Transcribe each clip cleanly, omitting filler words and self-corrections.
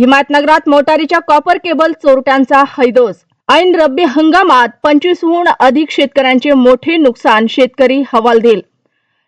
हिमायतनगरात मोटारीच्या copper cable चोरट्यांचा हैदोस। ऐन रब्बी हंगामात 25हून अधिक शेतकऱ्यांचे मोठे नुकसान, शेतकरी हवालदिल।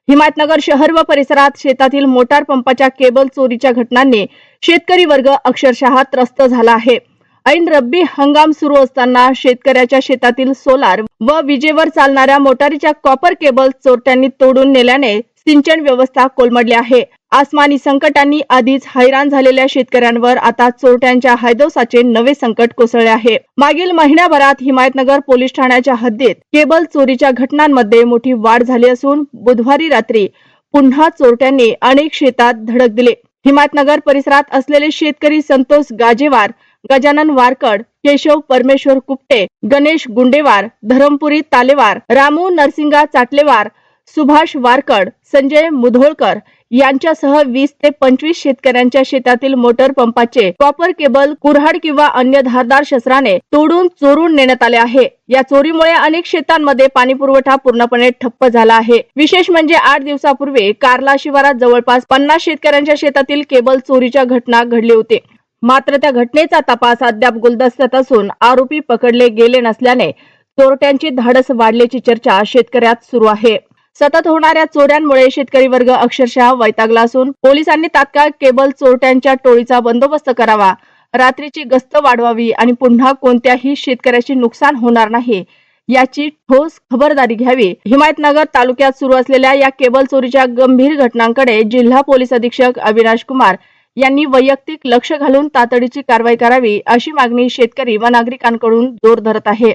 हिमायतनगर शहर व परिसरात शेतातील मोटार पंपाच्या केबल चोरीच्या घटनांनी शेतकरी वर्ग अक्षरशः त्रस्त झाला आहे। ऐन रब्बी हंगाम सुरू असताना शेतकऱ्याच्या शेतातील सोलार व विजेवर चालणाऱ्या मोटारीच्या कॉपर केबल चोरट्यांनी तोडून नेल्याने सिंचन व्यवस्था कोलमडली आहे। आसमानी संकटांनी आधीच हैराण झालेल्या शेतकऱ्यांवर आता चोरट्यांच्या हैदोसाचे नवे संकट कोसळले आहे। मागील महिन्याभरात हिमायतनगर पोलीस ठाण्याच्या हद्दीत केबल चोरीच्या घटनांमध्ये मोठी वाढ झाली असून बुधवारी रात्री पुन्हा चोरट्यांनी अनेक शेतात धडक दिले। हिमायतनगर परिसरात असलेले शेतकरी संतोष गाजेवार, गजानन वारकड, केशव परमेश्वर कुपटे, गणेश गुंडेवार, धरमपुरी तालेवार, रामू नरसिंगा चाटलेवार, सुभाष वारकड, संजय मुधोळकर यांच्यासह 20 ते 25 शेतकऱ्यांच्या शेतातील मोटर पंपाचे कॉपर केबल कुऱ्हाड किंवा अन्य धारदार शस्त्राने तोडून चोरून नेण्यात आले आहे। या चोरीमुळे अनेक शेतांमध्ये पाणी पुरवठा पूर्णपणे ठप्प झाला आहे। विशेष म्हणजे 8 दिवसापूर्वी कार्ला शिवारात जवळपास 50 शेतकऱ्यांच्या शेतातील केबल चोरीच्या घटना घडली होती। मात्र त्या घटनेचा तपास अद्याप गुलदस्त्यात असून आरोपी पकडले गेले नसल्याने चोरट्यांची धाडस वाढल्याची चर्चा शेतकऱ्यात सुरू आहे। सतत होणाऱ्या चोऱ्यांमुळे शेतकरी वर्ग अक्षरशः वैतागला असून पोलिसांनी तात्काळ केबल चोरट्यांच्या टोळीचा बंदोबस्त करावा, रात्रीची गस्त वाढवावी आणि पुन्हा कोणत्याही शेतकऱ्याचे नुकसान होणार नाही याची ठोस खबरदारी घ्यावी। हिमायतनगर तालुक्यात सुरू असलेल्या या केबल चोरीच्या गंभीर घटनांकडे जिल्हा पोलीस अधीक्षक अविनाश कुमार यांनी वैयक्तिक लक्ष घालून तातडीची कारवाई करावी अशी मागणी शेतकरी व नागरिकांकडून जोर धरत आहे।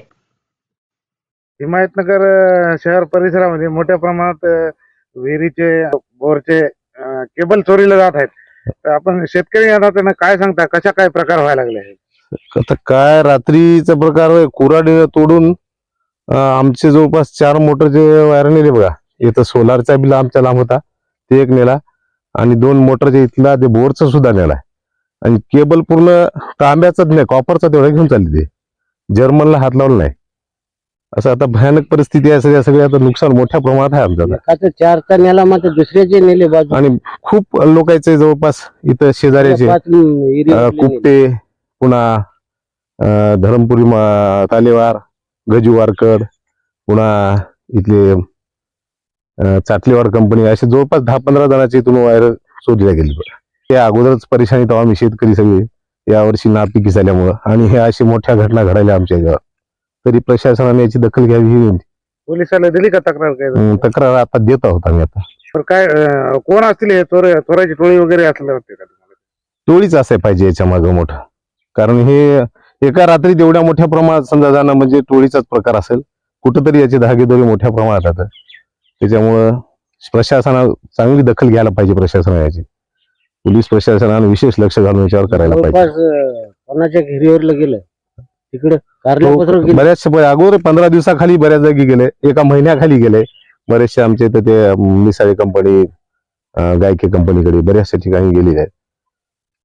हिमायतनगर शहर परिसरामध्ये मोठ्या प्रमाणात विहिरीचे बोरचे केबल चोरीला जात आहेत। तर आपण शेतकरी आता त्यांना काय सांगता, कशा काय प्रकार व्हायला लागले आहेत? आता काय रात्रीचा प्रकार कुऱ्हाड तोडून आमचे जवळपास 4 मोटरचे वायर नेले बघा। इथं सोलारचा बिल आमच्या लांब होता ते एक नेला आणि 2 मोटरचे इथला ते बोरचा सुद्धा नेला आणि केबल पूर्ण तांब्याचाच नाही कॉपरचा तेवढा घेऊन चालली, ते जर्मनला हात लावला नाही। असं आता भयानक परिस्थिती आहे। सगळ्या आता नुकसान मोठ्या प्रमाणात आहे आमचं। 4चा नेला मात्र दुसऱ्याचे नेले बाजू आणि खूप लोकांचे जवळपास इथं शेजाऱ्याचे कुपटे, पुन्हा धरमपुरी तालेवार, गजू वारकड, पुन्हा इथले चाटलेवार कंपनी, असे जवळपास 10-15 जणांची इथून वायर चोरीला गेली। त्या अगोदरच परेशानीत आम्ही शेतकरी सगळे यावर्षी नापिकी झाल्यामुळं आणि हे अशी मोठ्या घटना घडायला आमच्या गावात, तरी प्रशासनाने याची दखल घ्यावी ही विनंती। पोलिसाला दिली का तक्रार? काय तक्रार आता देत आहोत आम्ही। आता तर काय कोण असतील हे चोराची टोळी वगैरे असलं वाटते का तुम्हाला? टोळीच असाय पाहिजे याच्या मागं मोठं, कारण हे एका रात्रीत एवढ्या मोठ्या प्रमाणात समजा जाणं म्हणजे टोळीचाच प्रकार असेल। कुठंतरी याची धागेदोरी मोठ्या प्रमाणात आहे, त्याच्यामुळं प्रशासनाला चांगली दखल घ्यायला पाहिजे। प्रशासनाने याची, पोलीस प्रशासनाने विशेष लक्ष घालून याच्यावर करायला पाहिजे। कोणाच्या घेरीवर गेलं तिकडे बऱ्याचशा अगोदर 15 दिवसाखाली बऱ्याच जागी गेले, एका महिन्याखाली गेले बरेचसे आमचे इथं ते मिसाळे कंपनी, गायके कंपनीकडे बऱ्याचशा ठिकाणी गेलेले आहेत।